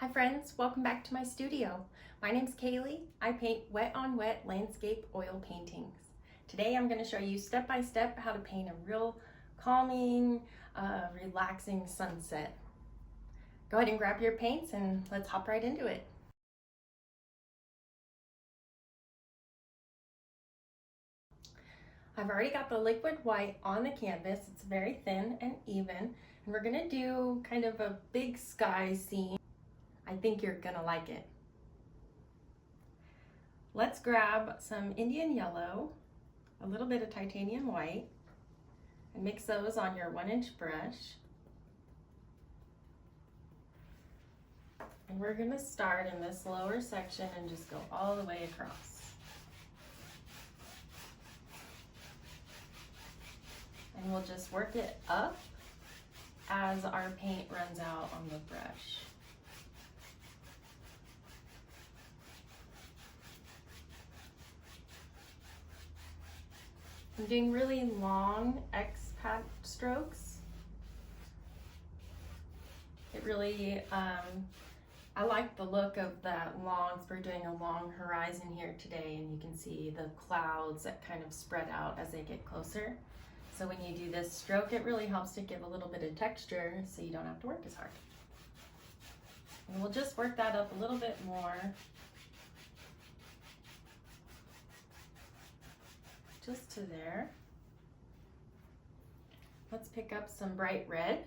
Hi friends, welcome back to my studio. My name's Kaylee. I paint wet on wet landscape oil paintings. Today I'm going to show you step by step how to paint a real calming, relaxing sunset. Go ahead and grab your paints and let's hop right into it. I've already got the liquid white on the canvas. It's very thin and even, and we're going to do kind of a big sky scene. I think you're going to like it. Let's grab some Indian yellow, a little bit of titanium white, and mix those on your 1-inch brush. And we're going to start in this lower section and just go all the way across. And we'll just work it up as our paint runs out on the brush. I'm doing really long X-pat strokes. It really, I like the look of that long, so we're doing a long horizon here today, and you can see the clouds that kind of spread out as they get closer. So when you do this stroke, it really helps to give a little bit of texture so you don't have to work as hard. And we'll just work that up a little bit more. Just to there. Let's pick up some bright red.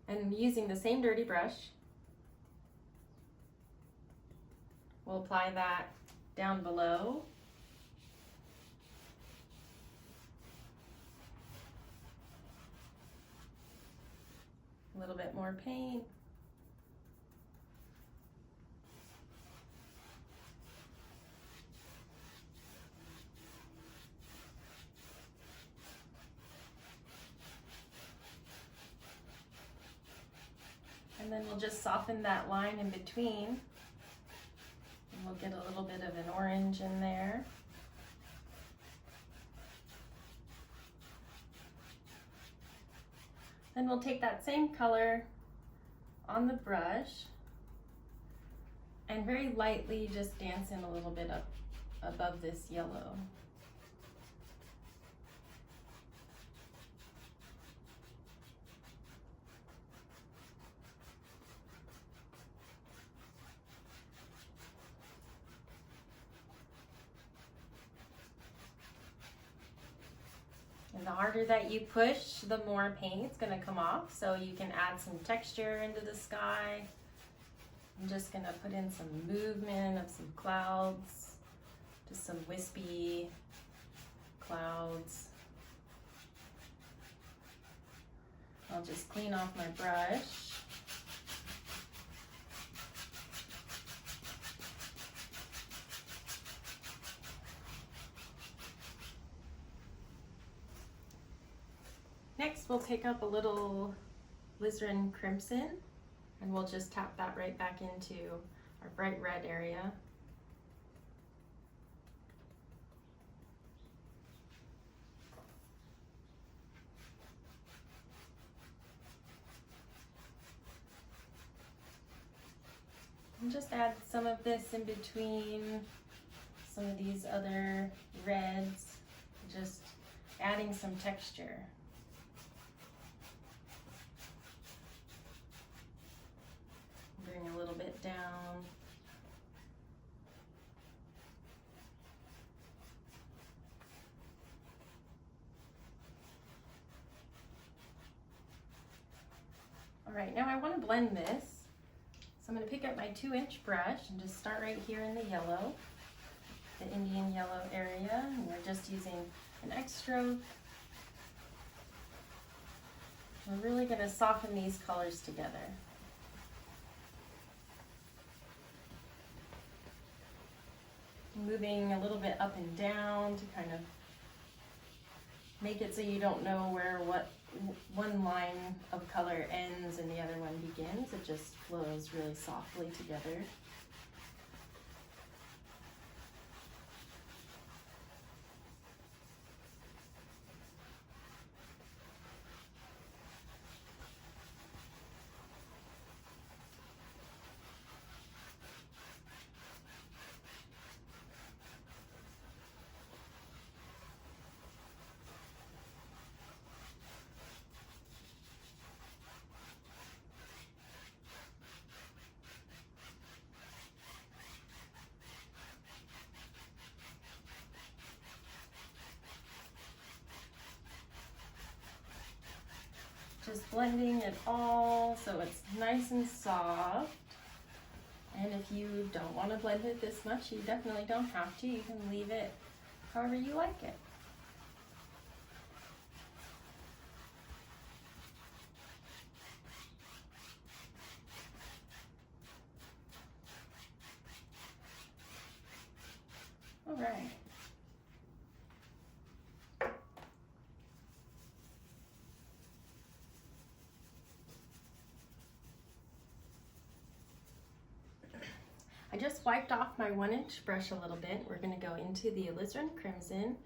And using the same dirty brush, we'll apply that down below. A little bit more paint. And then we'll just soften that line in between. And we'll get a little bit of an orange in there. Then we'll take that same color on the brush and very lightly just dance in a little bit up above this yellow. And the harder that you push, the more paint's gonna come off, so you can add some texture into the sky. I'm just gonna put in some movement of some clouds, just some wispy clouds. I'll just clean off my brush. Next, we'll pick up a little Alizarin Crimson, and we'll just tap that right back into our bright red area. And just add some of this in between some of these other reds, just adding some texture. Bring a little bit down. All right, now I want to blend this. So I'm going to pick up my 2-inch brush and just start right here in the yellow, the Indian yellow area. And we're just using an X stroke. We're really going to soften these colors together. Moving a little bit up and down to kind of make it so you don't know where one line of color ends and the other one begins. It just flows really softly together. Just blending it all so it's nice and soft. And if you don't want to blend it this much, you definitely don't have to. You can leave it however you like it. All right. I just wiped off my 1-inch brush a little bit. We're going to go into the Alizarin Crimson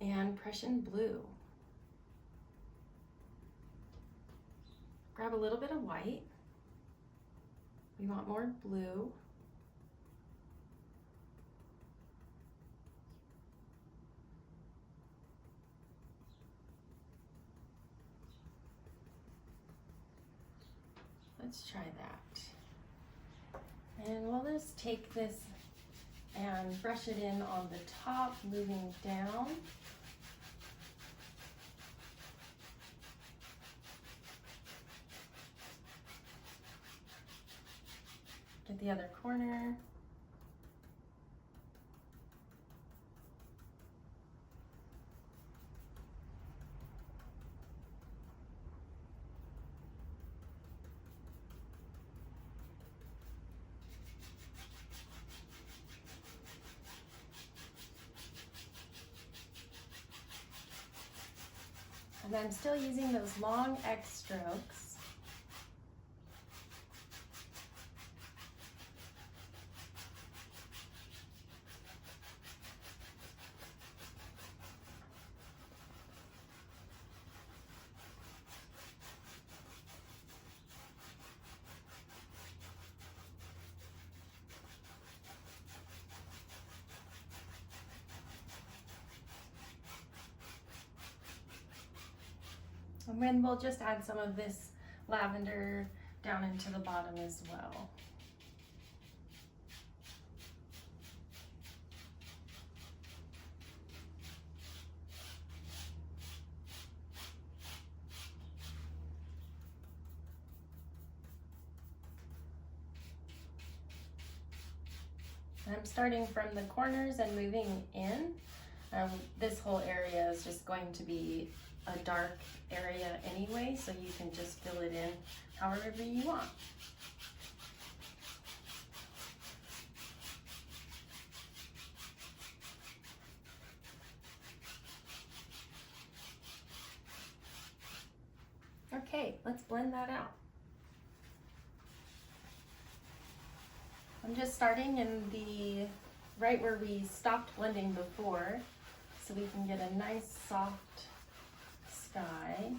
and Prussian Blue. Grab a little bit of white. We want more blue. Let's try that. And we'll just take this and brush it in on the top, moving down. Get the other corner. And I'm still using those long X strokes. And then we'll just add some of this lavender down into the bottom as well. I'm starting from the corners and moving in. This whole area is just going to be a dark area anyway, so you can just fill it in however you want. Okay, let's blend that out. I'm just starting in the right where we stopped blending before, so we can get a nice soft sky.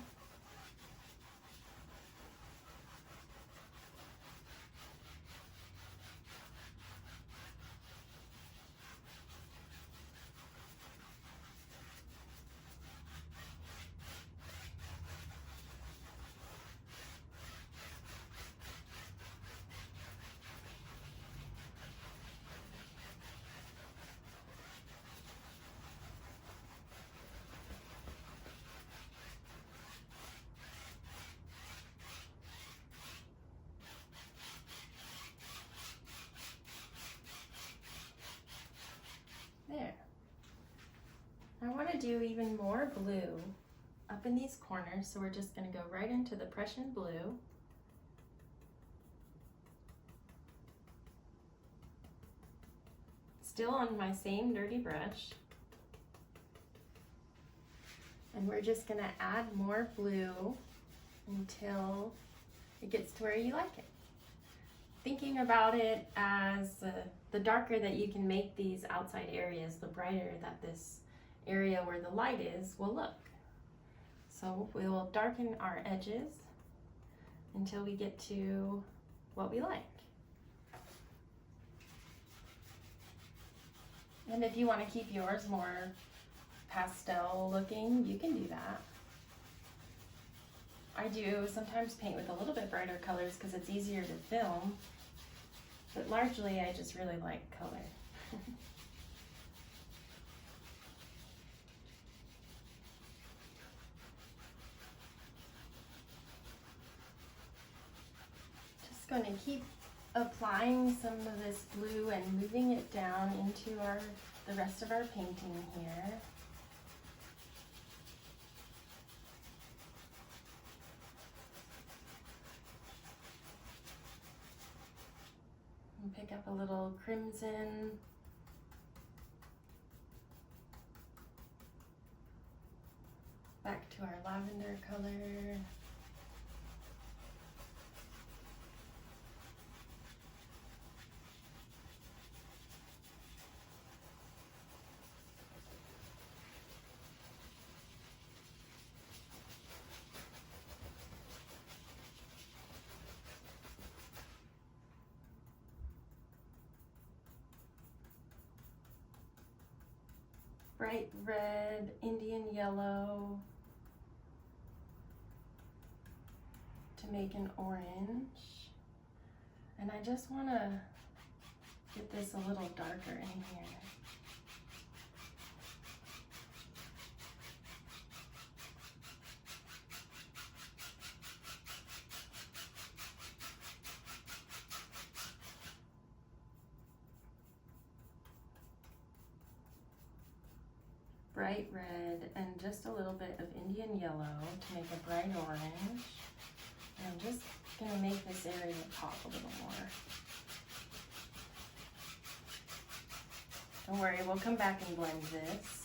There. I want to do even more blue up in these corners, so we're just going to go right into the Prussian Blue. Still on my same dirty brush. And we're just going to add more blue until it gets to where you like it. Thinking about it as the darker that you can make these outside areas, the brighter that this area where the light is will look. So we will darken our edges until we get to what we like. And if you want to keep yours more pastel looking, you can do that. I do sometimes paint with a little bit brighter colors because it's easier to film, but largely I just really like color. going to keep applying some of this blue and moving it down into the rest of our painting here. And pick up a little crimson. Back to our lavender color. Bright red, Indian yellow to make an orange. And I just want to get this a little darker in here. Bright red and just a little bit of Indian yellow to make a bright orange. And I'm just going to make this area pop a little more. Don't worry, we'll come back and blend this.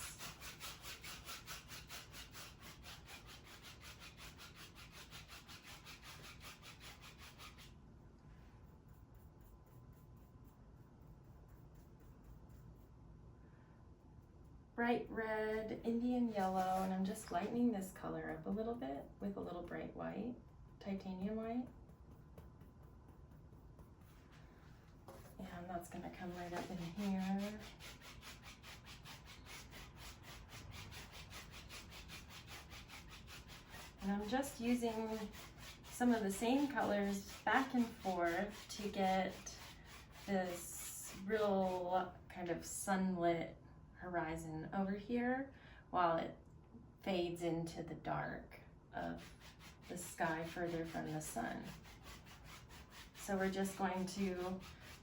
Bright red, Indian yellow, and I'm just lightening this color up a little bit with a little bright white, titanium white. And that's going to come right up in here. And I'm just using some of the same colors back and forth to get this real kind of sunlit horizon over here while it fades into the dark of the sky further from the sun. So we're just going to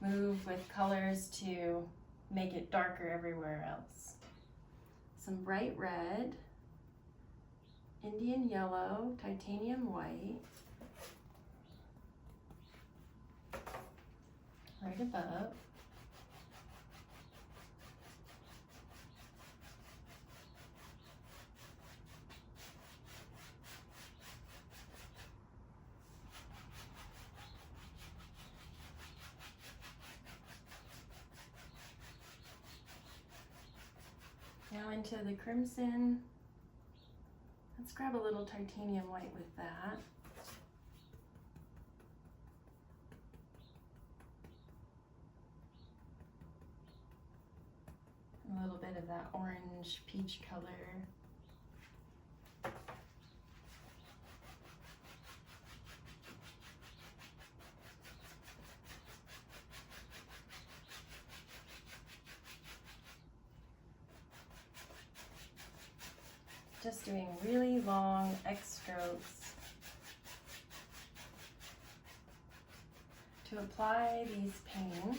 move with colors to make it darker everywhere else. Some bright red, Indian yellow, titanium white, right above. Now into the crimson. Let's grab a little titanium white with that. A little bit of that orange peach color. Just doing really long X strokes to apply these paints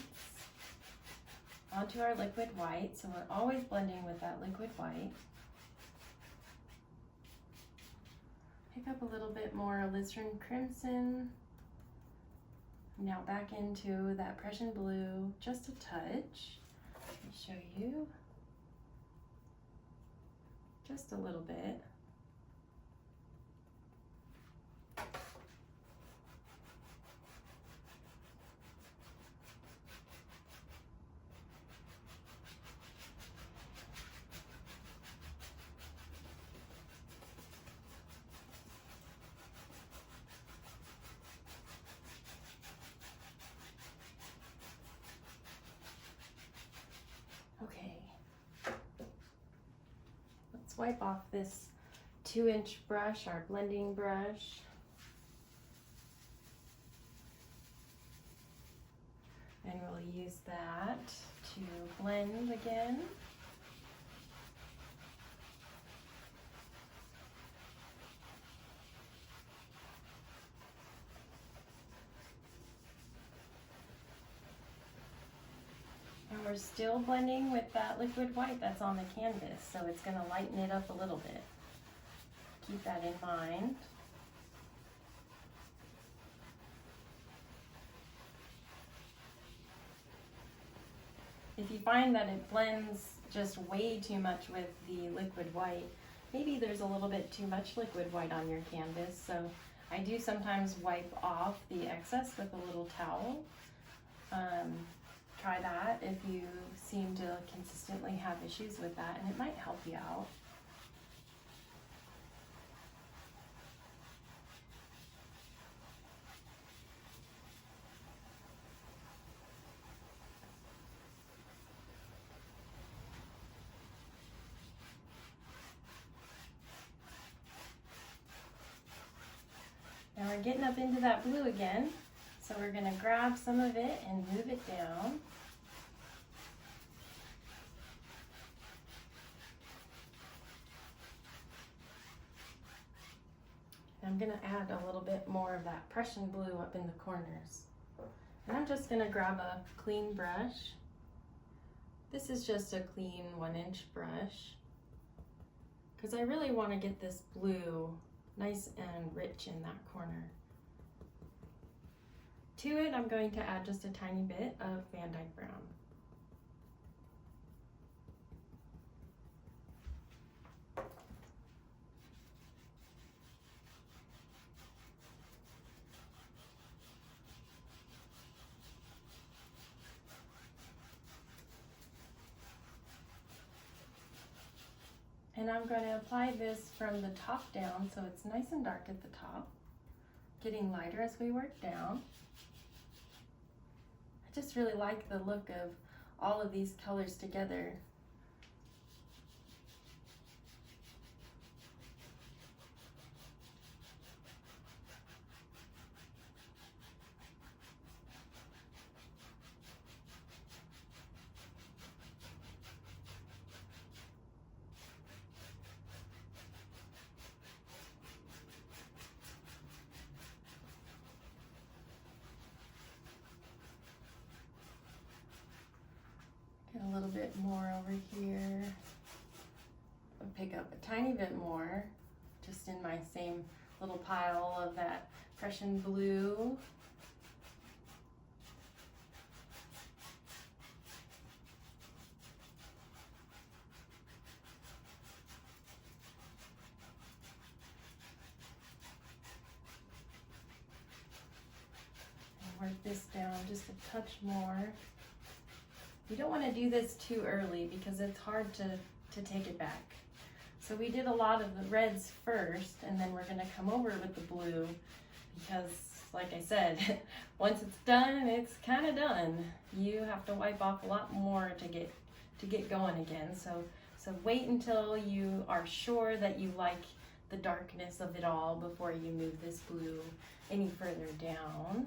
onto our liquid white. So we're always blending with that liquid white. Pick up a little bit more Alizarin Crimson. Now back into that Prussian Blue, just a touch. Let me show you. Just a little bit. Okay. Wipe off this 2-inch brush, our blending brush. And we'll use that to blend again. we're still blending with that liquid white that's on the canvas, so it's going to lighten it up a little bit. Keep that in mind. If you find that it blends just way too much with the liquid white, maybe there's a little bit too much liquid white on your canvas, so I do sometimes wipe off the excess with a little towel. Try that if you seem to consistently have issues with that, and it might help you out. Now we're getting up into that blue again, so we're going to grab some of it and move it down. I'm going to add a little bit more of that Prussian blue up in the corners. And I'm just going to grab a clean brush. This is just a clean 1-inch brush, because I really want to get this blue nice and rich in that corner. To it, I'm going to add just a tiny bit of Van Dyke Brown. And I'm going to apply this from the top down, so it's nice and dark at the top, getting lighter as we work down. I just really like the look of all of these colors together. A little bit more over here. I'll pick up a tiny bit more just in my same little pile of that Prussian blue. And work this down just a touch more. You don't want to do this too early because it's hard to take it back. So we did a lot of the reds first, and then we're going to come over with the blue because, like I said, once it's done, it's kind of done. You have to wipe off a lot more to get going again. So wait until you are sure that you like the darkness of it all before you move this blue any further down.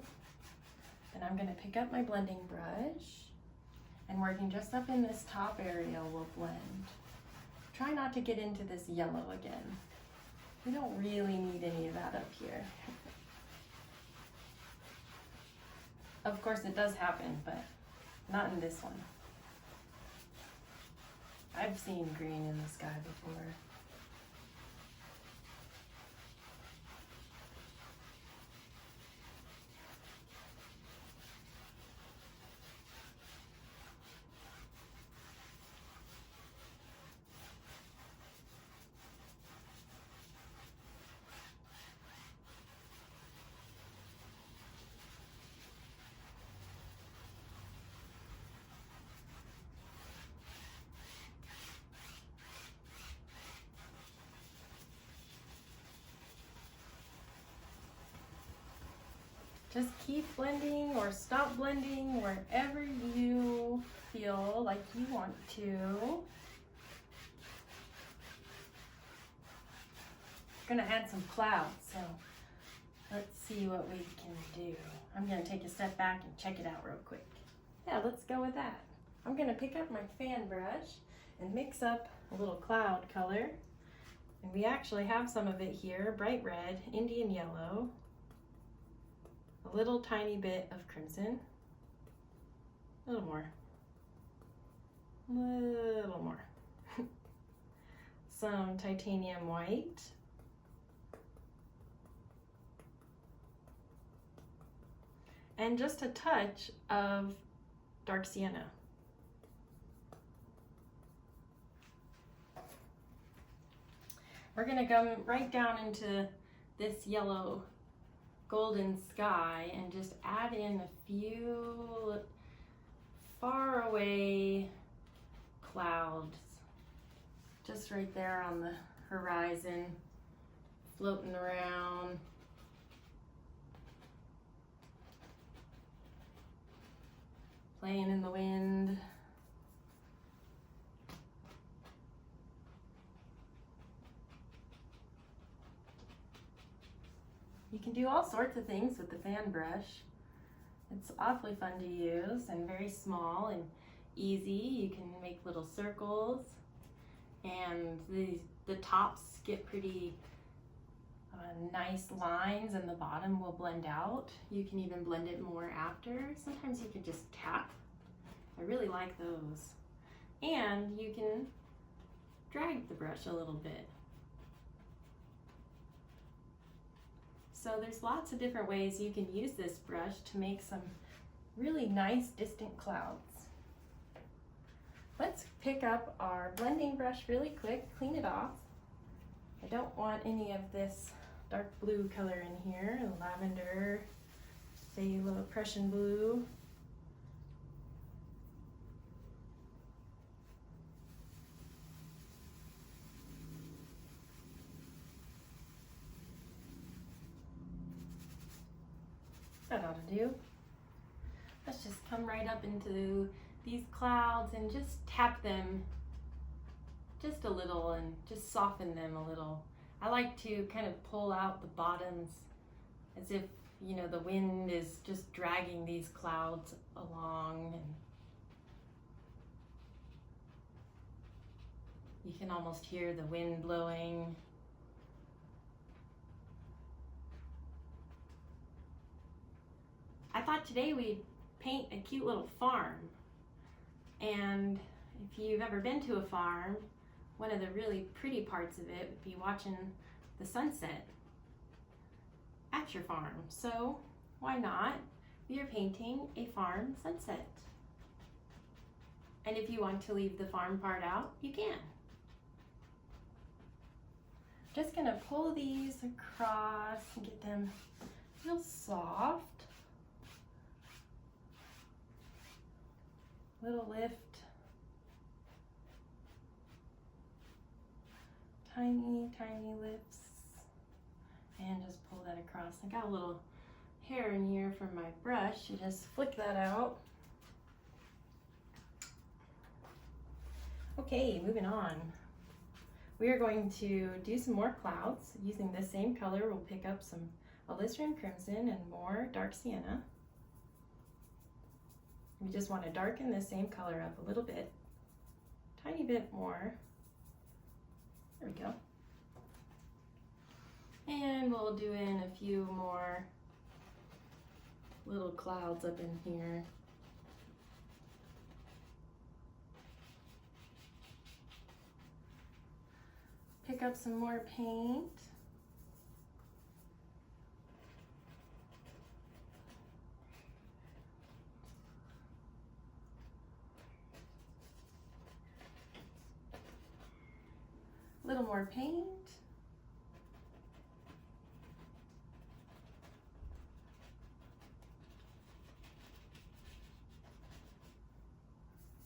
Then I'm going to pick up my blending brush. And working just up in this top area will blend. Try not to get into this yellow again. We don't really need any of that up here. Of course it does happen, but not in this one. I've seen green in the sky before. Just keep blending or stop blending wherever you feel like you want to. I'm gonna add some clouds, so let's see what we can do. I'm gonna take a step back and check it out real quick. Yeah, let's go with that. I'm gonna pick up my fan brush and mix up a little cloud color. And we actually have some of it here, bright red, Indian yellow, a little tiny bit of crimson, a little more, A little more. Some titanium white. And just a touch of dark sienna. We're gonna go right down into this yellow golden sky and just add in a few far away clouds. Just right there on the horizon, floating around. Playing in the wind. You can do all sorts of things with the fan brush. It's awfully fun to use and very small and easy. You can make little circles, and the tops get pretty nice lines and the bottom will blend out. You can even blend it more after. Sometimes you can just tap. I really like those. And you can drag the brush a little bit. So there's lots of different ways you can use this brush to make some really nice distant clouds. Let's pick up our blending brush really quick, clean it off. I don't want any of this dark blue color in here, lavender, phthalo, Prussian blue. That ought to do. Let's just come right up into these clouds and just tap them just a little and just soften them a little. I like to kind of pull out the bottoms as if, you know, the wind is just dragging these clouds along, and you can almost hear the wind blowing. I thought today we'd paint a cute little farm. And if you've ever been to a farm, one of the really pretty parts of it would be watching the sunset at your farm. So why not? We are painting a farm sunset. And if you want to leave the farm part out, you can. Just gonna pull these across and get them real soft. Little lift. Tiny, tiny lifts. And just pull that across. I got a little hair in here from my brush. You just flick that out. Okay, moving on. We are going to do some more clouds. Using the same color, we'll pick up some Alizarin Crimson and more dark sienna. We just want to darken the same color up a little bit, tiny bit more. There we go. And we'll do in a few more little clouds up in here. Pick up some more paint. A little more paint.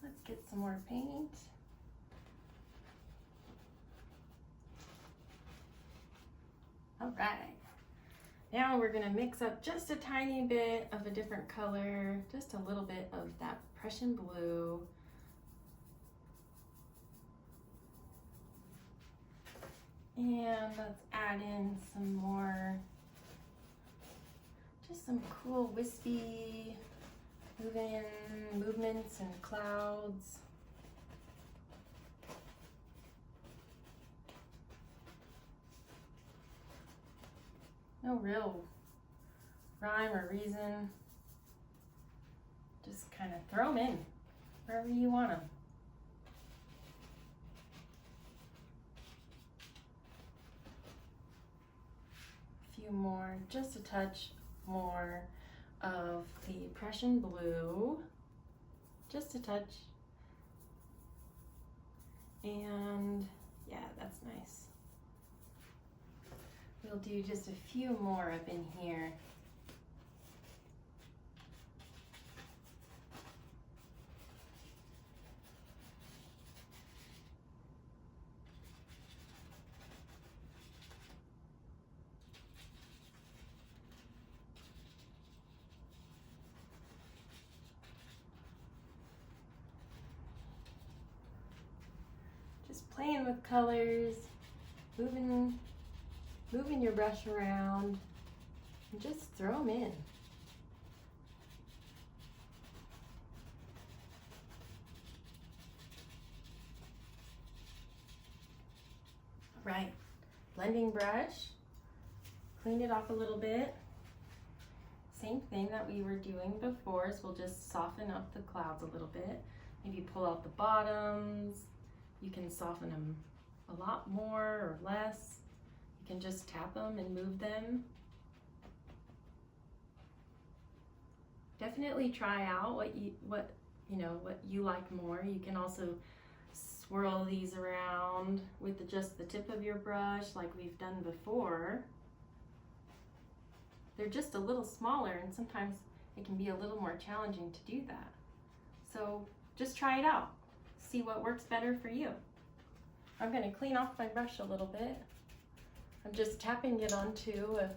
Let's get some more paint. All right. Now we're gonna mix up just a tiny bit of a different color, just a little bit of that Prussian blue. And let's add in some more, just some cool wispy movements and clouds. No real rhyme or reason. Just kind of throw them in wherever you want them. few more, just a touch more of the Prussian Blue, just a touch. And yeah, that's nice. We'll do just a few more up in here. Just playing with colors, moving your brush around, and just throw them in. Right, blending brush, clean it off a little bit. Same thing that we were doing before, so we'll just soften up the clouds a little bit. Maybe pull out the bottoms. You can soften them a lot more or less. You can just tap them and move them. Definitely try out what you like more. You can also swirl these around with just the tip of your brush like we've done before. They're just a little smaller, and sometimes it can be a little more challenging to do that. So just try it out. See what works better for you. I'm going to clean off my brush a little bit. I'm just tapping it onto a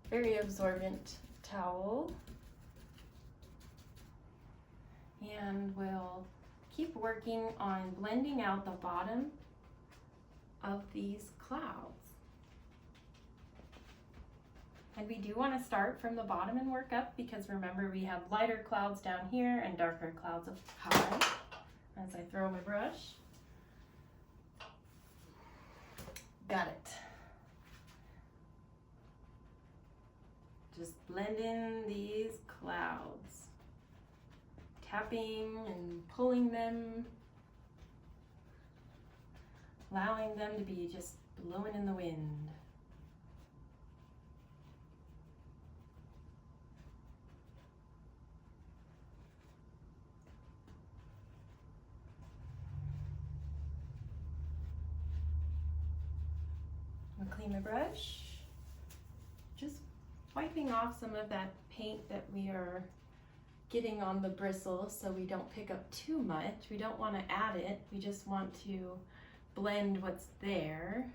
very absorbent towel. And we'll keep working on blending out the bottom of these clouds. And we do want to start from the bottom and work up, because remember, we have lighter clouds down here and darker clouds up high. As I throw my brush. Got it. Just blend in these clouds. Tapping and pulling them. Allowing them to be just blowing in the wind. Clean my brush, just wiping off some of that paint that we are getting on the bristles so we don't pick up too much. We don't want to add it, we just want to blend what's there.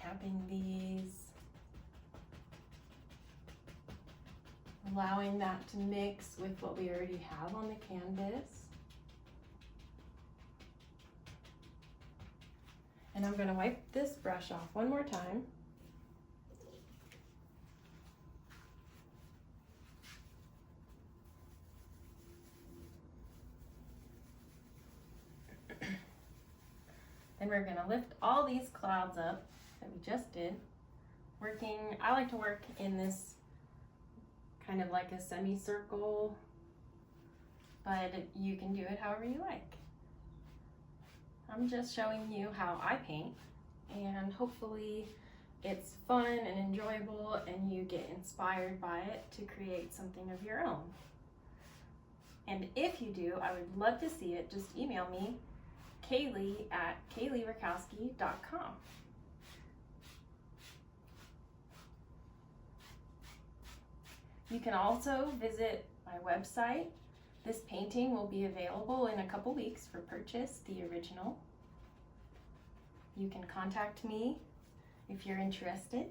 Tapping these, allowing that to mix with what we already have on the canvas. And I'm going to wipe this brush off one more time. Then we're going to lift all these clouds up that we just did. I like to work in this kind of like a semicircle, but you can do it however you like. I'm just showing you how I paint, and hopefully it's fun and enjoyable and you get inspired by it to create something of your own. And if you do, I would love to see it. Just email me, Kaylee at KayleeRakowski.com. You can also visit my website. This painting will be available in a couple weeks for purchase, the original. You can contact me if you're interested.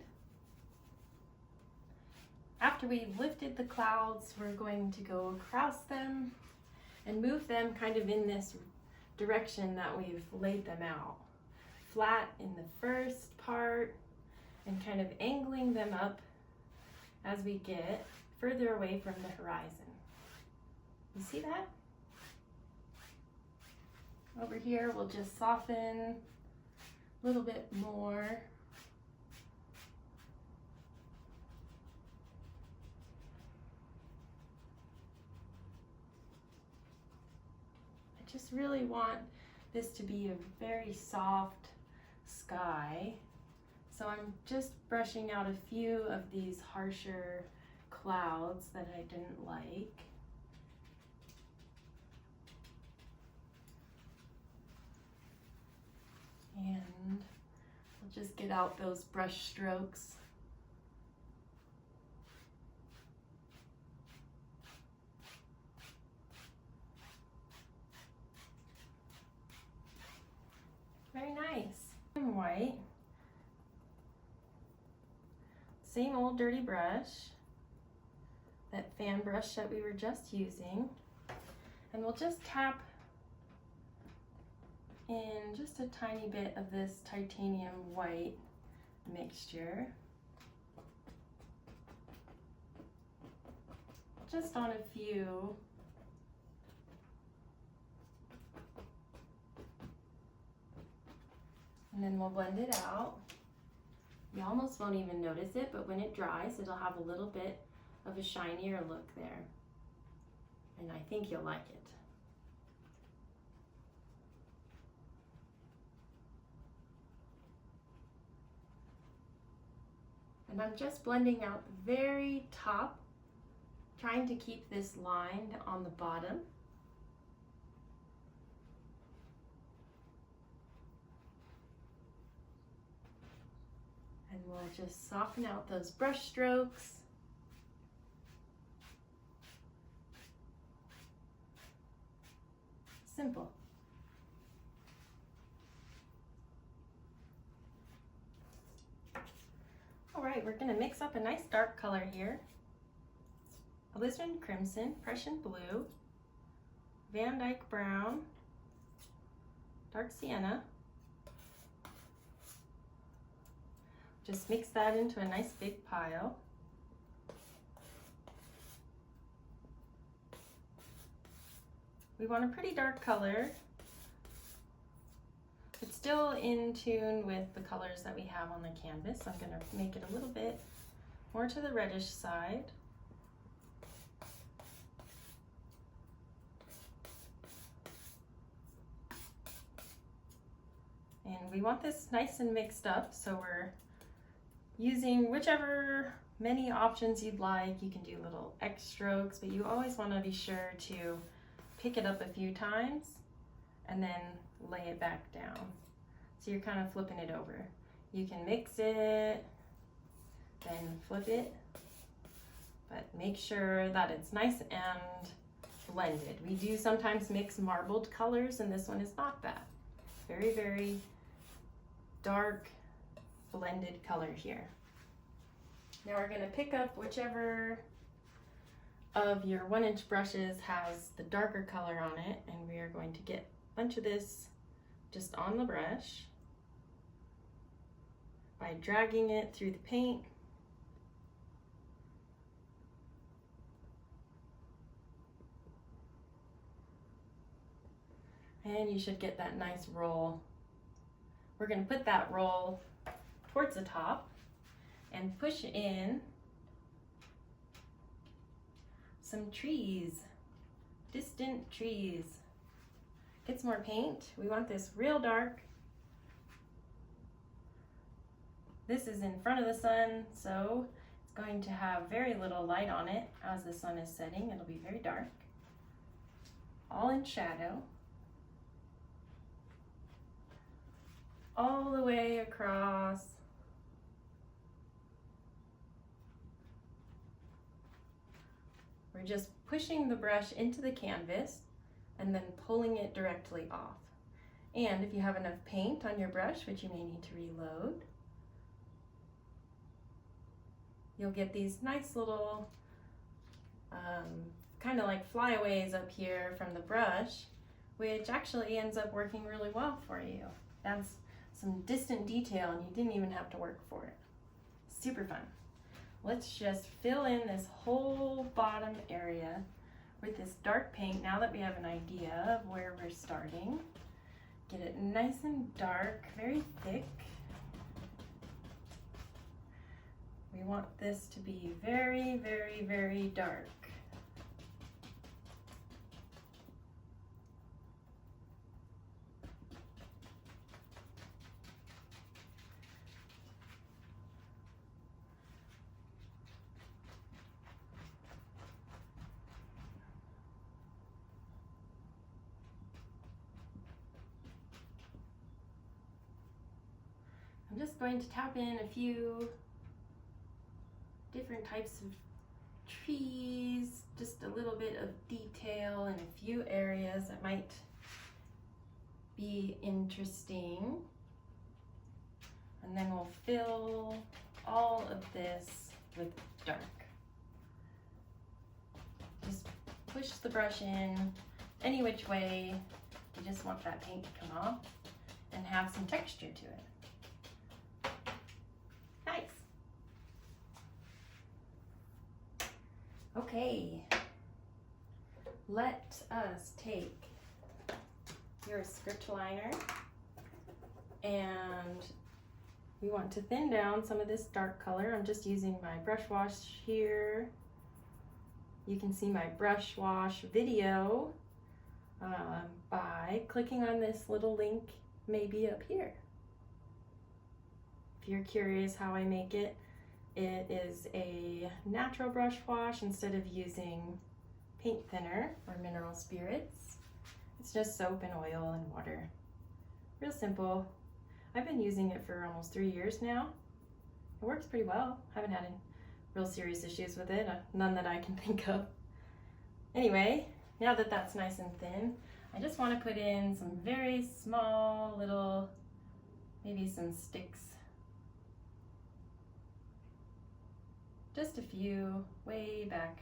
After we've lifted the clouds, we're going to go across them and move them kind of in this direction that we've laid them out. Flat in the first part and kind of angling them up as we get further away from the horizon. You see that? Over here, we'll just soften A little bit more. I just really want this to be a very soft sky. So I'm just brushing out a few of these harsher clouds that I didn't like. And I'll just get out those brush strokes. Very nice. And white. Same old dirty brush, that fan brush that we were just using. And we'll just tap in just a tiny bit of this titanium white mixture. Just on a few. And then we'll blend it out. You almost won't even notice it, but when it dries, it'll have a little bit of a shinier look there. And I think you'll like it. And I'm just blending out the very top, trying to keep this line on the bottom. And we'll just soften out those brush strokes. Simple. All right, we're gonna mix up a nice dark color here. Alizarin Crimson, Prussian Blue, Van Dyke Brown, Dark Sienna. Just mix that into a nice big pile. We want a pretty dark color. It's still in tune with the colors that we have on the canvas. I'm going to make it a little bit more to the reddish side. And we want this nice and mixed up, so we're using whichever many options you'd like. You can do little X strokes, but you always want to be sure to pick it up a few times and then lay it back down. So you're kind of flipping it over. You can mix it, then flip it, but make sure that it's nice and blended. We do sometimes mix marbled colors, and this one is not that. Very, very dark blended color here. Now we're going to pick up whichever of your 1-inch brushes has the darker color on it, and we are going to get a bunch of this just on the brush by dragging it through the paint. And you should get that nice roll. We're going to put that roll towards the top and push in some trees, distant trees. Get some more paint. We want this real dark. This is in front of the sun, so it's going to have very little light on it as the sun is setting. It'll be very dark, all in shadow, all the way across. We're just pushing the brush into the canvas and then pulling it directly off. And if you have enough paint on your brush, which you may need to reload, you'll get these nice little kind of like flyaways up here from the brush, which actually ends up working really well for you. That's some distant detail and you didn't even have to work for it. Super fun. Let's just fill in this whole bottom area with this dark paint now that we have an idea of where we're starting. Get it nice and dark, very thick. We want this to be very, very, very dark. I'm just going to tap in a few different types of trees, just a little bit of detail in a few areas that might be interesting. And then we'll fill all of this with dark. Just push the brush in any which way. You just want that paint to come off and have some texture to it. Nice. Okay, let us take your script liner and we want to thin down some of this dark color. I'm just using my brush wash here. You can see my brush wash video by clicking on this little link maybe up here. If you're curious how I make it, it is a natural brush wash instead of using paint thinner or mineral spirits. It's just soap and oil and water. Real simple. I've been using it for almost 3 years now. It works pretty well. Haven't had any real serious issues with it, none that I can think of. Anyway, now that that's nice and thin, I just want to put in some very small little, maybe some sticks. Just a few way back.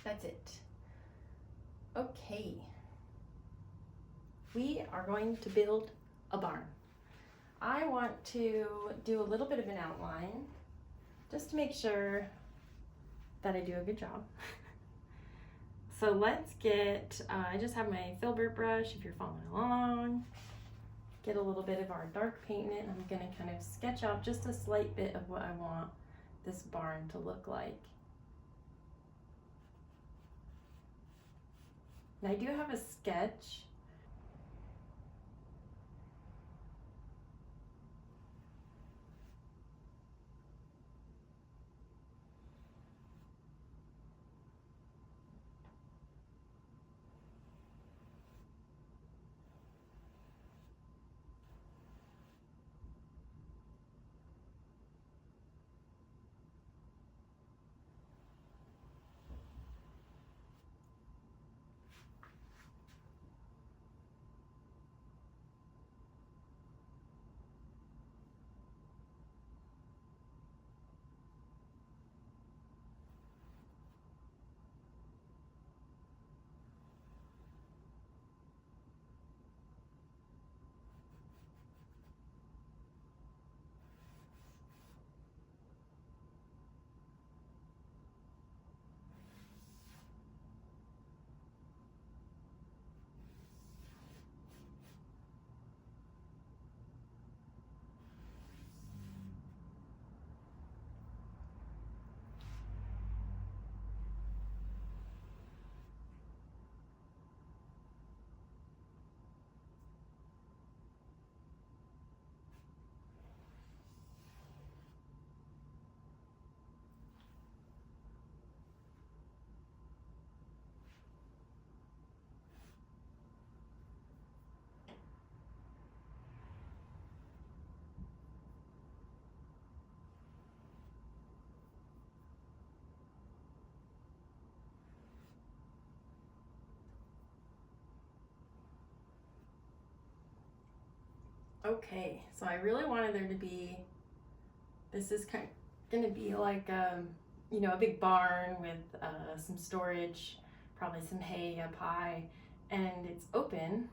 That's it. Okay. We are going to build a barn. I want to do a little bit of an outline just to make sure that I do a good job. So let's get, I just have my filbert brush if you're following along. Get a little bit of our dark paint in it. I'm gonna kind of sketch out just a slight bit of what I want this barn to look like. And I do have a sketch. Okay, so I really wanted there to be, this is kind of going to be like, you know, a big barn with some storage, probably some hay up high, and it's open.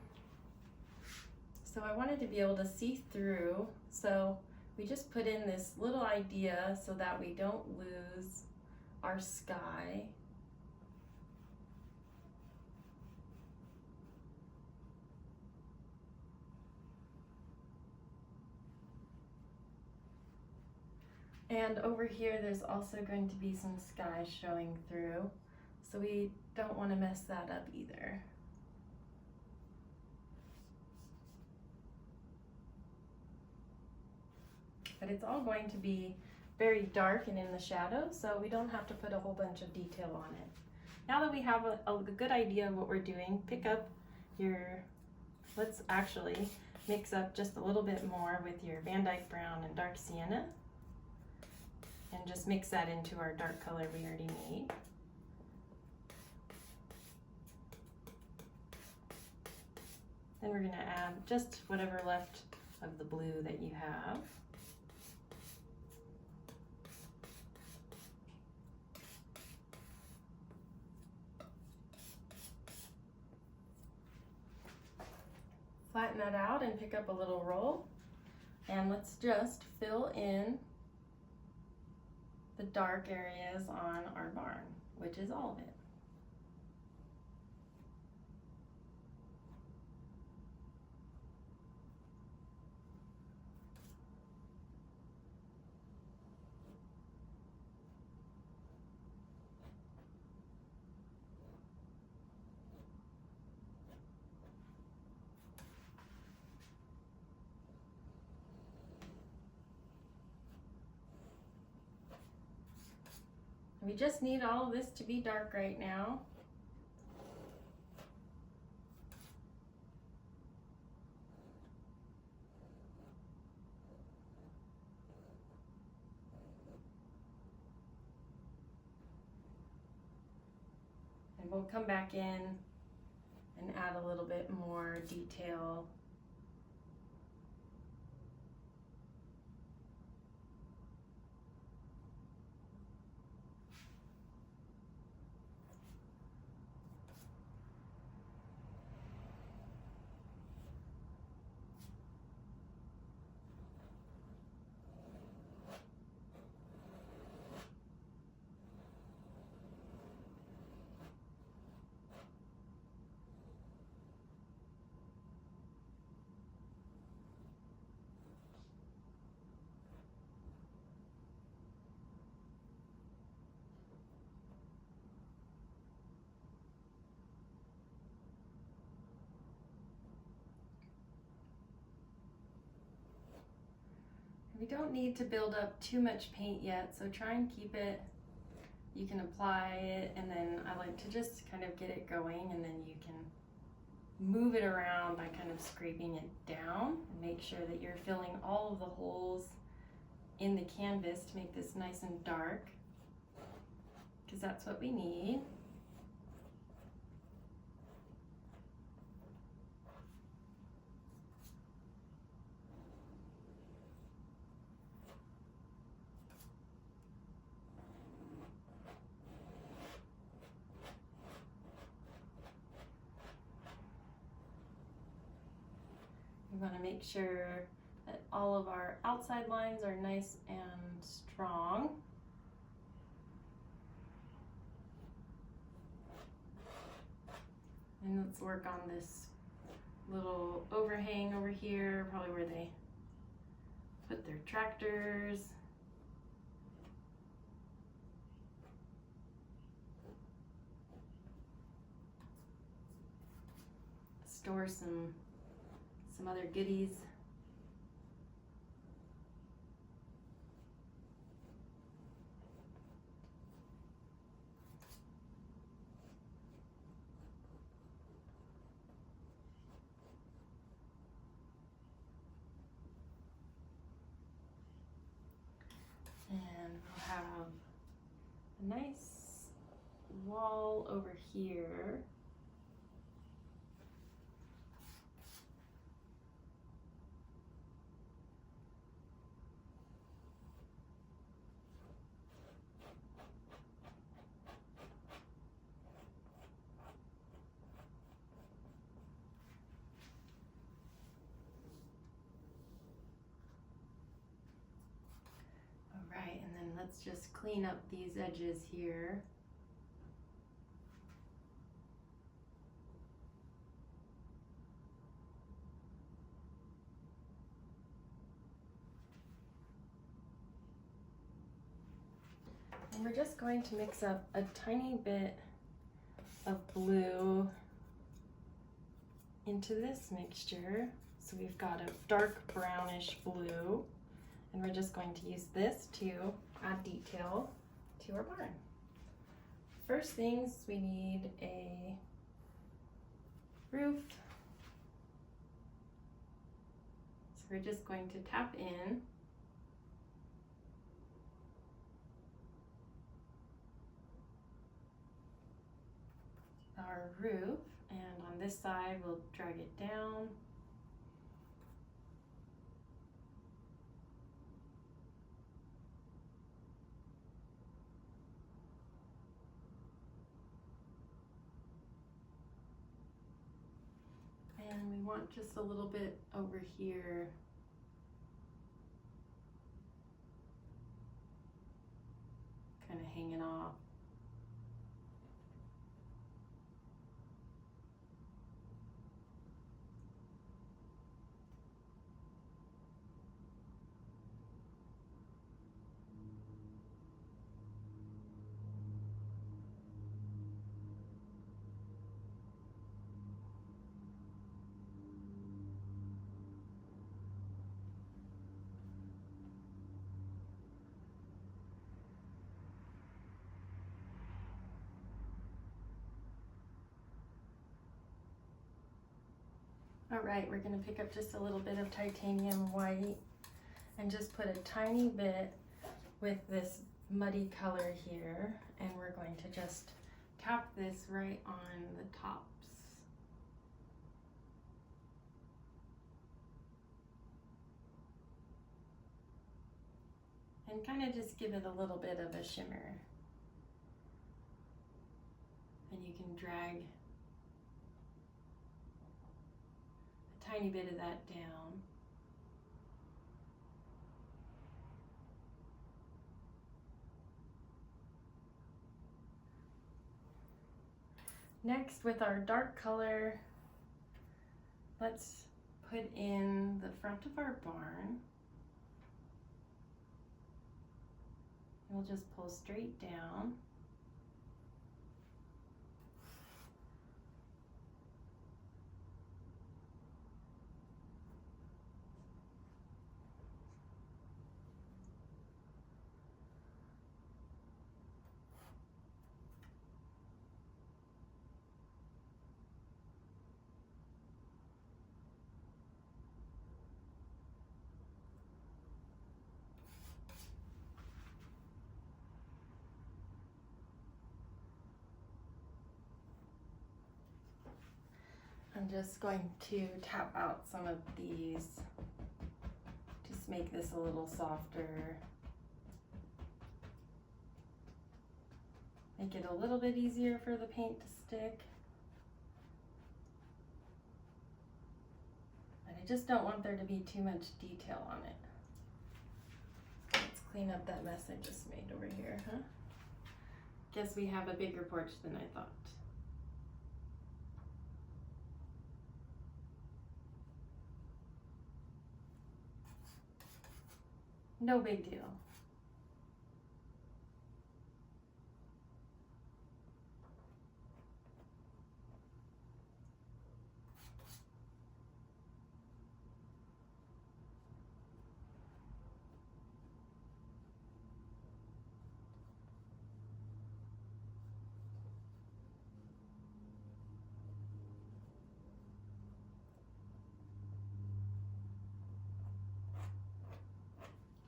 So I wanted to be able to see through, so we just put in this little idea so that we don't lose our sky. And over here there's also going to be some sky showing through, so we don't want to mess that up either. But it's all going to be very dark and in the shadow, so we don't have to put a whole bunch of detail on it. Now that we have a good idea of what we're doing, pick up your, let's actually mix up just a little bit more with your Van Dyke Brown and dark Sienna, and just mix that into our dark color we already made. Then we're going to add just whatever left of the blue that you have. Flatten that out and pick up a little roll, and let's just fill in the dark areas on our barn, which is all of it. We just need all of this to be dark right now. And we'll come back in and add a little bit more detail. We don't need to build up too much paint yet, so try and keep it, you can apply it, and then I like to just kind of get it going, and then you can move it around by kind of scraping it down and make sure that you're filling all of the holes in the canvas to make this nice and dark, because that's what we need. We want to make sure that all of our outside lines are nice and strong. And let's work on this little overhang over here, probably where they put their tractors. Store some other goodies. And we'll have a nice wall over here. let's just clean up these edges here. And we're just going to mix up a tiny bit of blue into this mixture. So we've got a dark brownish blue, and we're just going to use this to add detail to our barn. First things, we need a roof. So we're just going to tap in. Our roof, and on this side we'll drag it down. And we want just a little bit over here. Kind of hanging off. All right, we're gonna pick up just a little bit of titanium white and just put a tiny bit with this muddy color here, and we're going to just tap this right on the tops. And kind of just give it a little bit of a shimmer. And you can drag a tiny bit of that down. Next, with our dark color, let's put in the front of our barn. We'll just pull straight down. I'm just going to tap out some of these, just make this a little softer. Make it a little bit easier for the paint to stick. But I just don't want there to be too much detail on it. Let's clean up that mess I just made over here, huh? Guess we have a bigger porch than I thought. No big deal.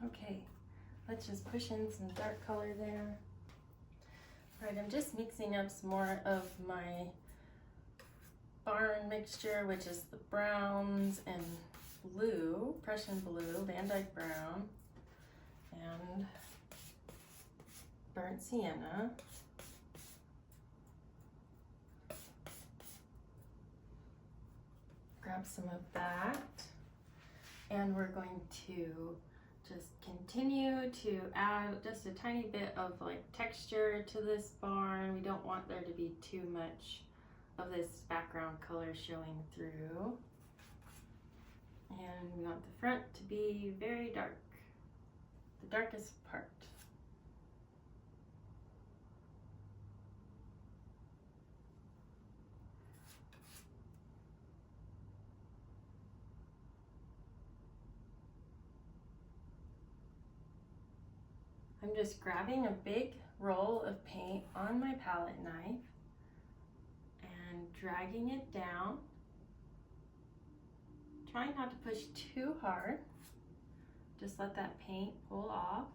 Okay, let's just push in some dark color there. All right, I'm just mixing up some more of my barn mixture, which is the browns and blue, Prussian Blue, Van Dyke Brown, and burnt sienna. Grab some of that, and we're going to just continue to add just a tiny bit of like texture to this barn. We don't want there to be too much of this background color showing through. And we want the front to be very dark, the darkest part. I'm just grabbing a big roll of paint on my palette knife and dragging it down. Trying not to push too hard. Just let that paint pull off.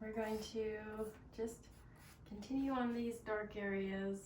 We're going to just continue on these dark areas.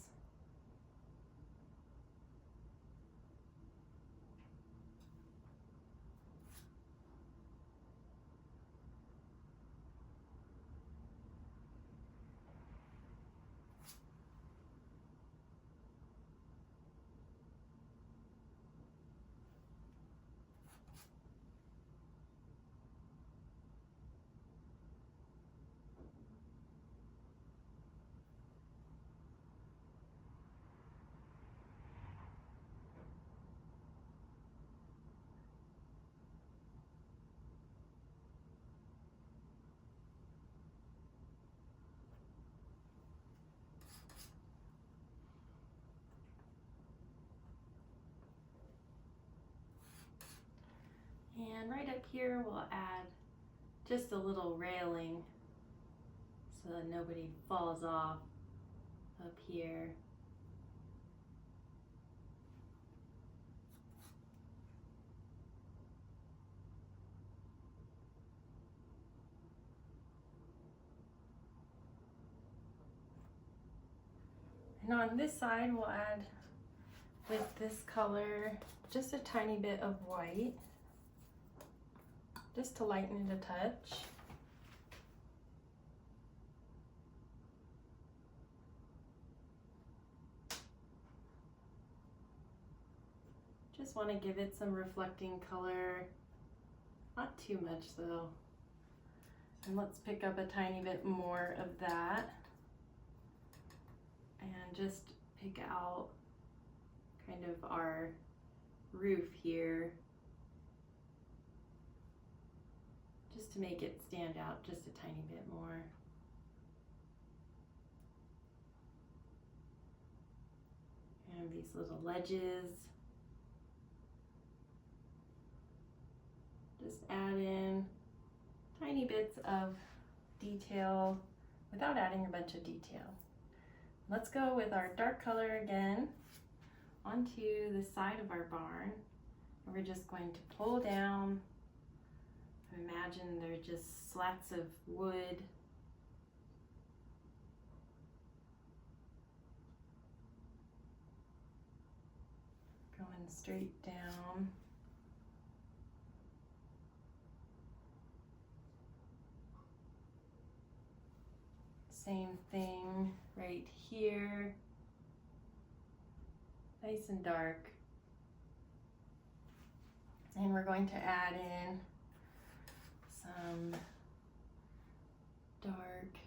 And right up here, we'll add just a little railing so that nobody falls off up here. And on this side, we'll add with this color just a tiny bit of white, just to lighten it a touch. Just want to give it some reflecting color, not too much though. And let's pick up a tiny bit more of that and just pick out kind of our roof here, just to make it stand out just a tiny bit more. And these little ledges, just add in tiny bits of detail without adding a bunch of detail. Let's go with our dark color again onto the side of our barn. And we're just going to pull down. Imagine they're just slats of wood. Going straight down. Same thing right here. Nice and dark. And we're going to add in some dark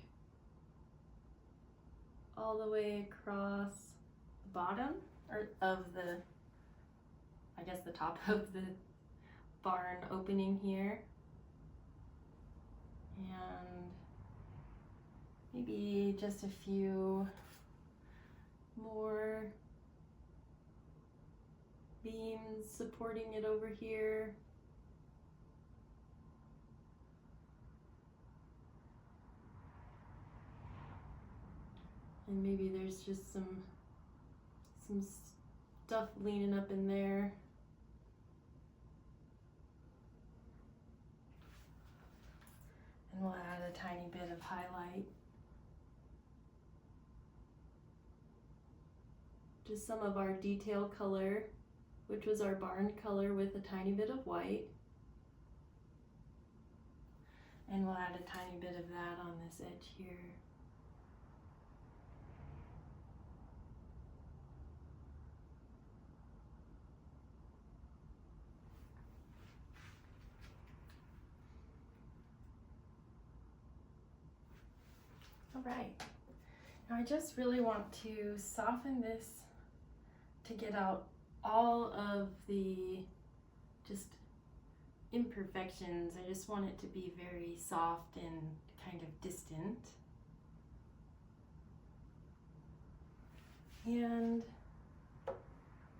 all the way across the bottom of the, I guess the top of the barn opening here. And maybe just a few more beams supporting it over here. And maybe there's just some stuff leaning up in there. And we'll add a tiny bit of highlight. Just some of our detail color, which was our barn color with a tiny bit of white. And we'll add a tiny bit of that on this edge here. All right, now I just really want to soften this to get out all of the just imperfections. I just want it to be very soft and kind of distant. And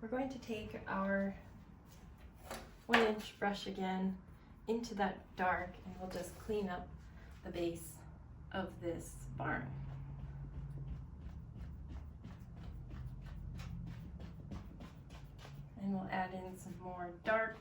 we're going to take our 1-inch brush again into that dark, and we'll just clean up the base of this barn. And we'll add in some more dark.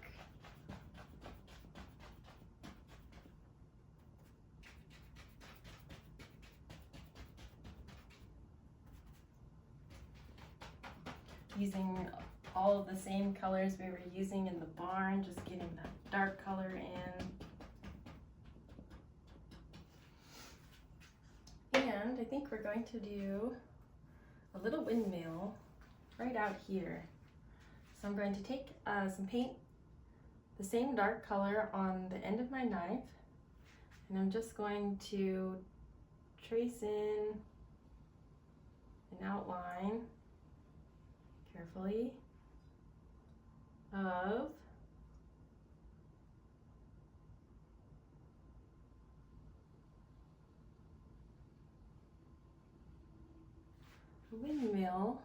Using all of the same colors we were using in the barn, just getting that dark color in. And I think we're going to do a little windmill right out here. So I'm going to take some paint, the same dark color on the end of my knife, and I'm just going to trace in an outline carefully of a windmill.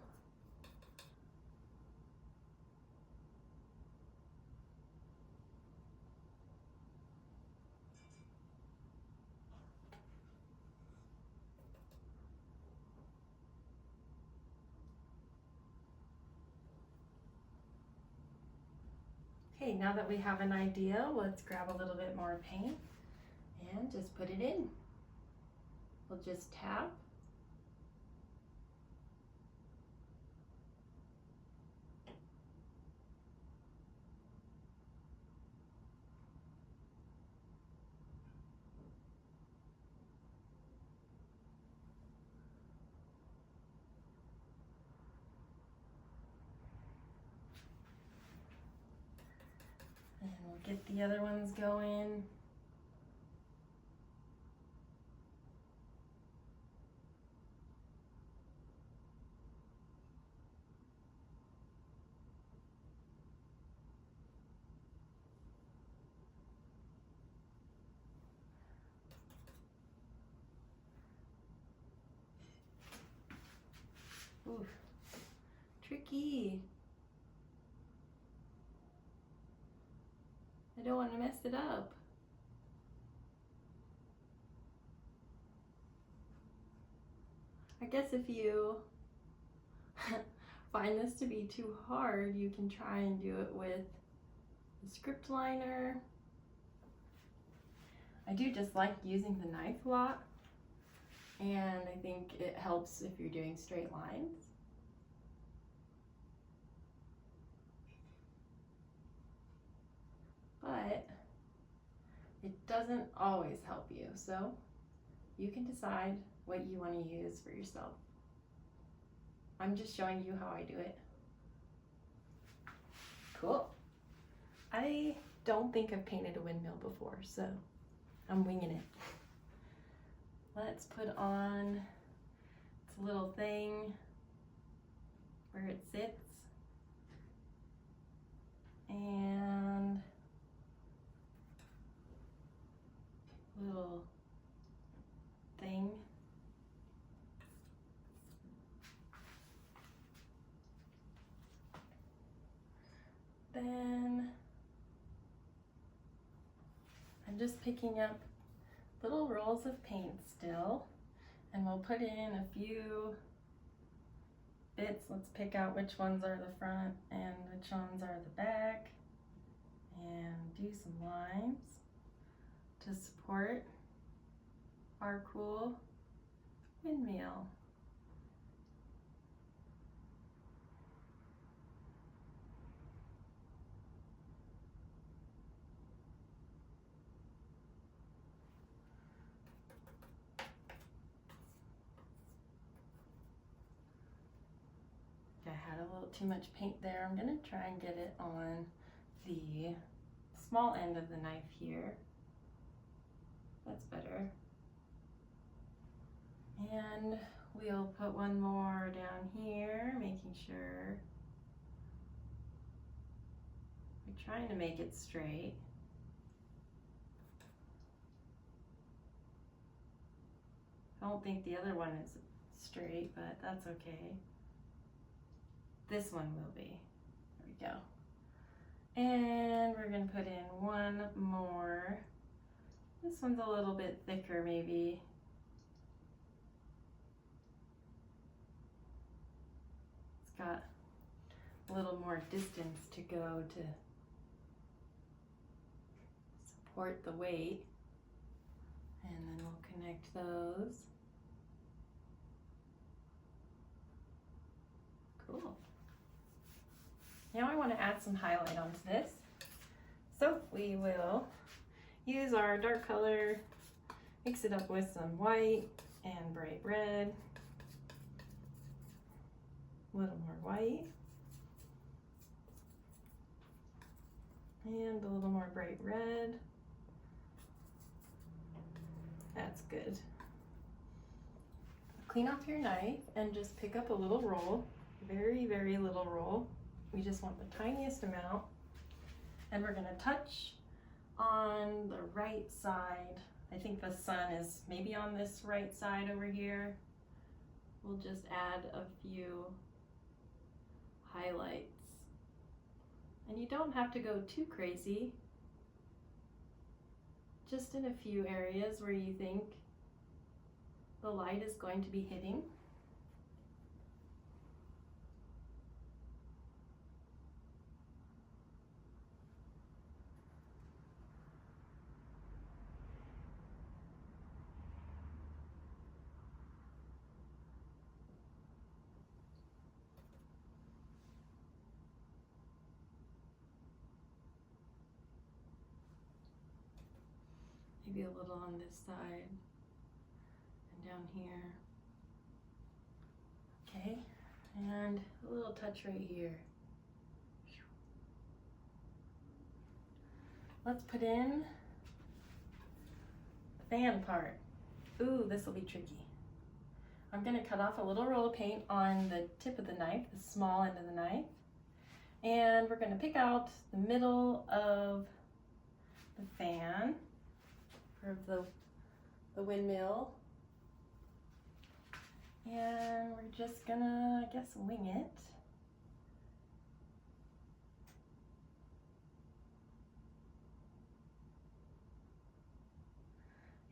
Okay, now that we have an idea, let's grab a little bit more paint and just put it in. We'll just tap. And we'll get the other ones going. Ooh, tricky. I don't want to mess it up. I guess if you find this to be too hard, you can try and do it with the script liner. I do just like using the knife a lot, and I think it helps if you're doing straight lines. But it doesn't always help you, so you can decide what you want to use for yourself. I'm just showing you how I do it. Cool. I don't think I've painted a windmill before, so I'm winging it. Let's put on its little thing where it sits, and little thing. Then I'm just picking up little rolls of paint still, and we'll put in a few bits. Let's pick out which ones are the front and which ones are the back, and do some lines to support our cool windmill. I had a little too much paint there. I'm gonna try and get it on the small end of the knife here. That's better. And we'll put one more down here, making sure we're trying to make it straight. I don't think the other one is straight, but that's okay. This one will be. There we go. And we're gonna put in one more. This one's a little bit thicker maybe. It's got a little more distance to go to support the weight. And then we'll connect those. Cool. Now I want to add some highlight onto this. So we will use our dark color, mix it up with some white and bright red. A little more white. And a little more bright red. That's good. Clean off your knife and just pick up a little roll, very, very little roll. We just want the tiniest amount. And we're gonna touch on the right side. I think the sun is maybe on this right side over here. We'll just add a few highlights. And you don't have to go too crazy. Just in a few areas where you think the light is going to be hitting. Maybe a little on this side and down here. Okay, and a little touch right here. Let's put in the fan part. Ooh, this will be tricky. I'm gonna cut off a little roll of paint on the tip of the knife, the small end of the knife. And we're gonna pick out the middle of the fan, or the windmill. And we're just gonna, I guess, wing it.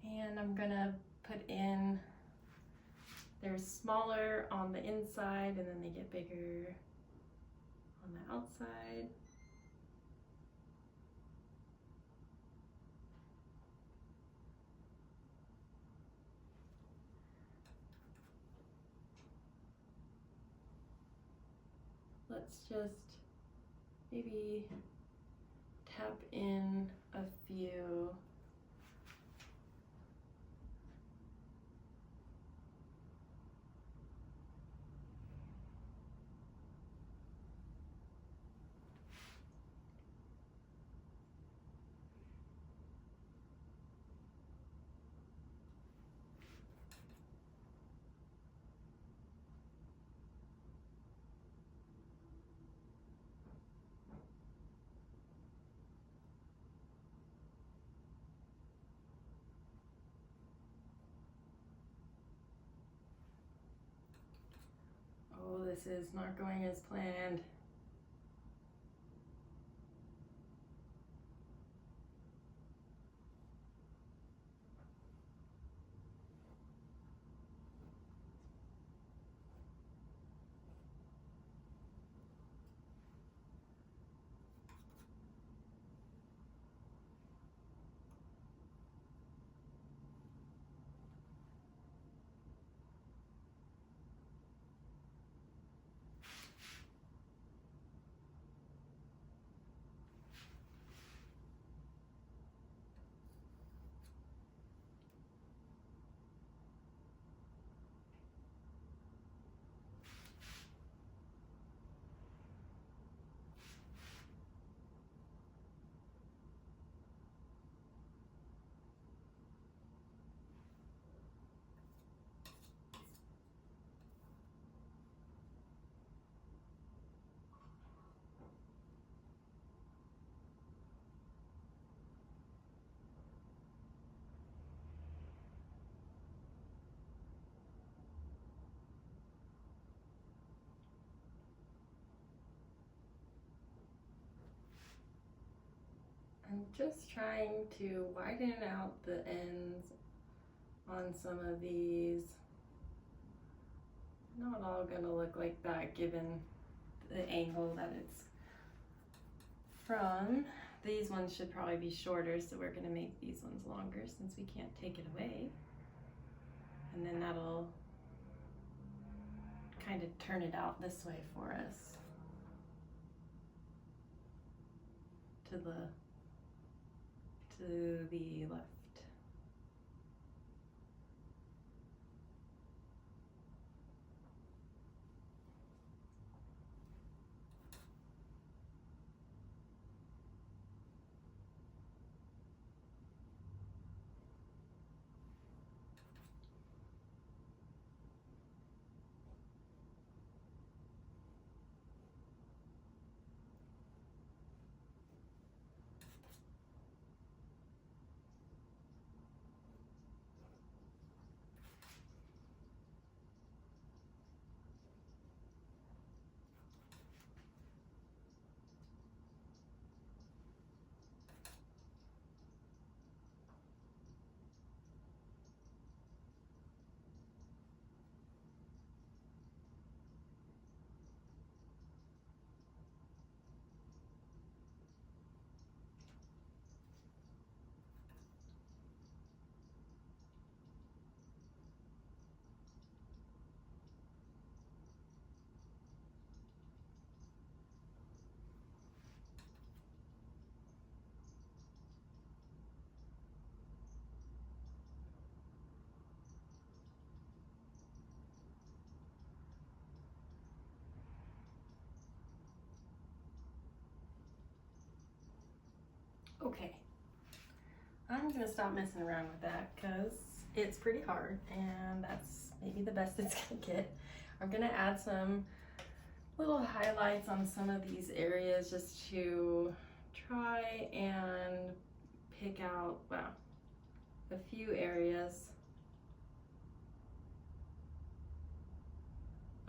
And I'm gonna put in, they're smaller on the inside and then they get bigger on the outside. Let's just maybe tap in a few. Oh, this is not going as planned. I'm just trying to widen out the ends on some of these. Not all gonna look like that given the angle that it's from. These ones should probably be shorter, so we're gonna make these ones longer since we can't take it away. And then that'll kind of turn it out this way for us to the left. Okay, I'm gonna stop messing around with that because it's pretty hard and that's maybe the best it's gonna get. I'm gonna add some little highlights on some of these areas just to try and pick out, well, a few areas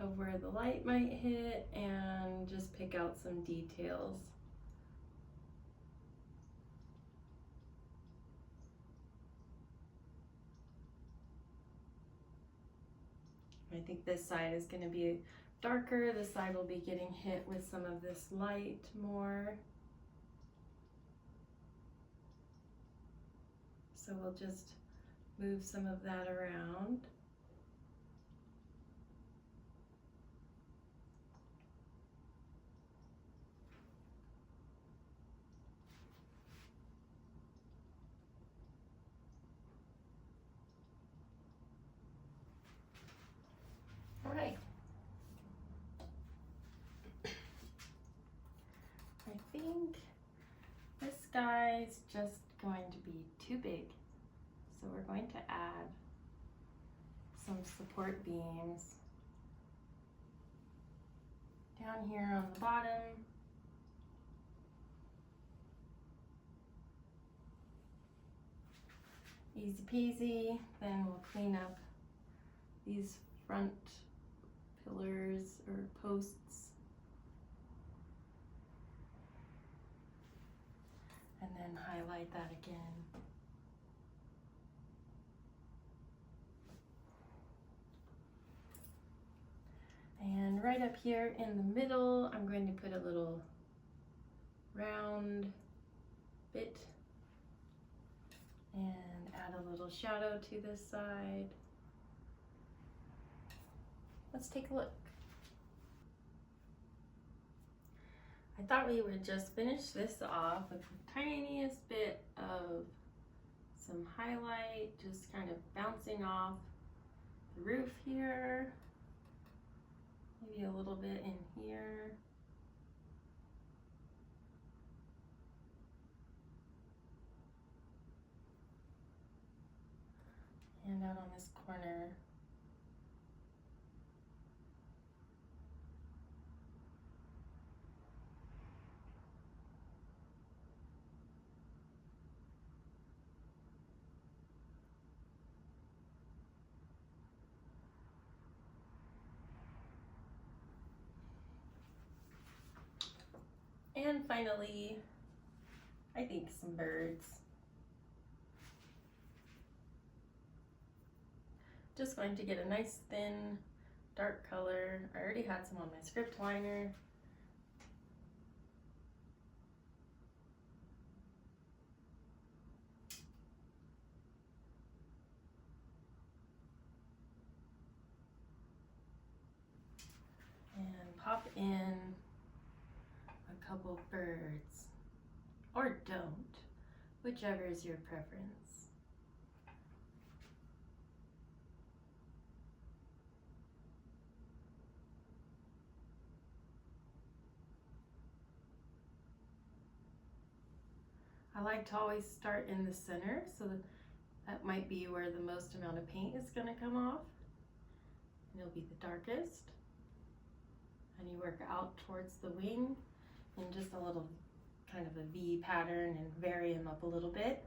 of where the light might hit and just pick out some details. I think this side is going to be darker. This side will be getting hit with some of this light more. So we'll just move some of that around. All right. I think this guy's just going to be too big. So we're going to add some support beams down here on the bottom. Easy peasy. Then we'll clean up these front pillars or posts. And then highlight that again. And right up here in the middle, I'm going to put a little round bit and add a little shadow to this side. Let's take a look. I thought we would just finish this off with the tiniest bit of some highlight, just kind of bouncing off the roof here. Maybe a little bit in here. And out on this corner. And finally, I think some birds. Just going to get a nice thin dark color. I already had some on my script liner. And pop in a couple birds, or don't, whichever is your preference. I like to always start in the center, so that might be where the most amount of paint is going to come off. And it'll be the darkest. And you work out towards the wing in just a little kind of a V pattern and vary them up a little bit.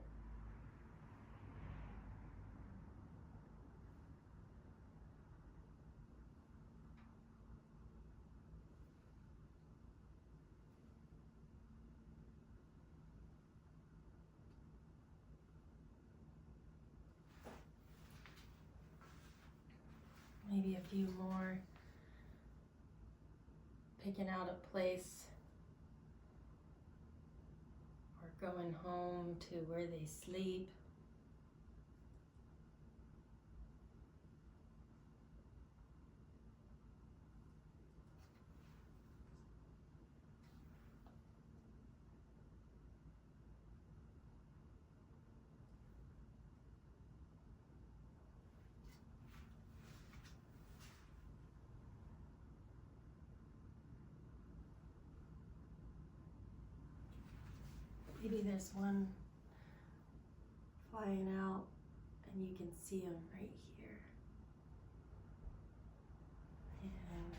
Maybe a few more. Picking out a place or going home to where they sleep. Maybe there's one flying out and you can see them right here. And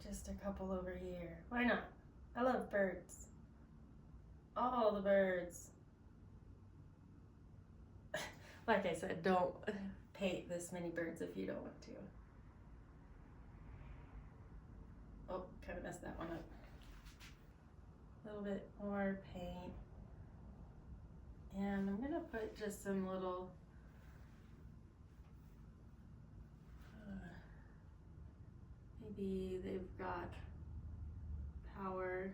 just a couple over here. Why not? I love birds. All the birds. Like I said, don't paint this many birds if you don't want to. Oh, kind of messed that one up. A little bit more paint, and I'm gonna put just some little maybe they've got power,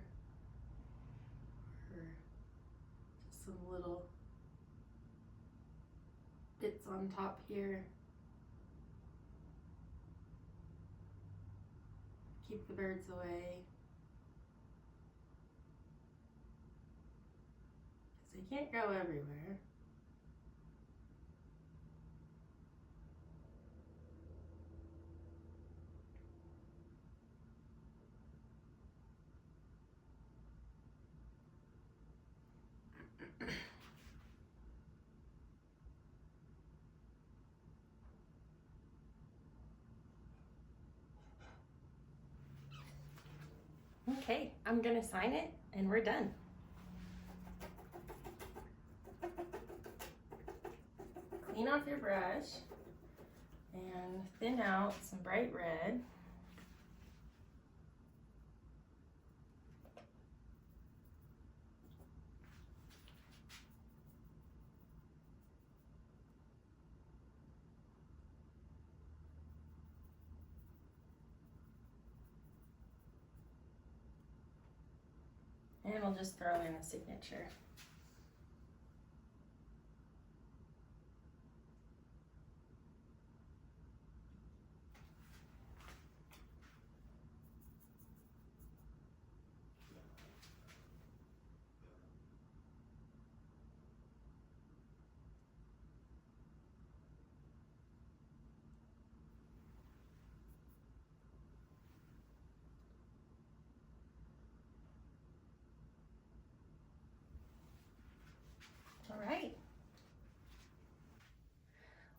or just some little bits on top here. Keep the birds away. They can't go everywhere. Okay, I'm gonna sign it and we're done. Clean off your brush and thin out some bright red. And we'll just throw in a signature.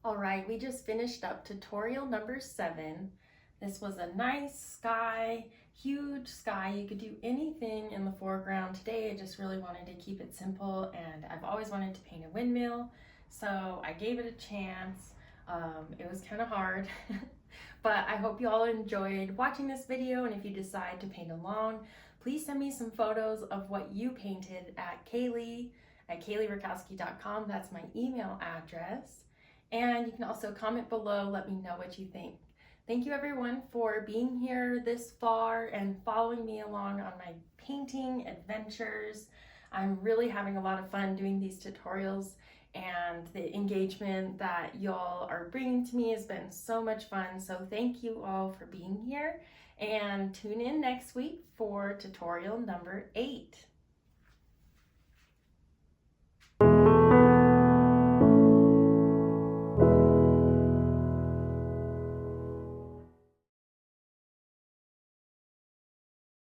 All right, we just finished up tutorial number 7. This was a nice sky, huge sky. You could do anything in the foreground. Today I just really wanted to keep it simple, and I've always wanted to paint a windmill, so I gave it a chance. It was kind of hard, but I hope you all enjoyed watching this video, and if you decide to paint along, please send me some photos of what you painted at KayleeRakowski.com. That's my email address. And you can also comment below, let me know what you think. Thank you everyone for being here this far and following me along on my painting adventures. I'm really having a lot of fun doing these tutorials, and the engagement that y'all are bringing to me has been so much fun. So thank you all for being here, and tune in next week for tutorial number 8.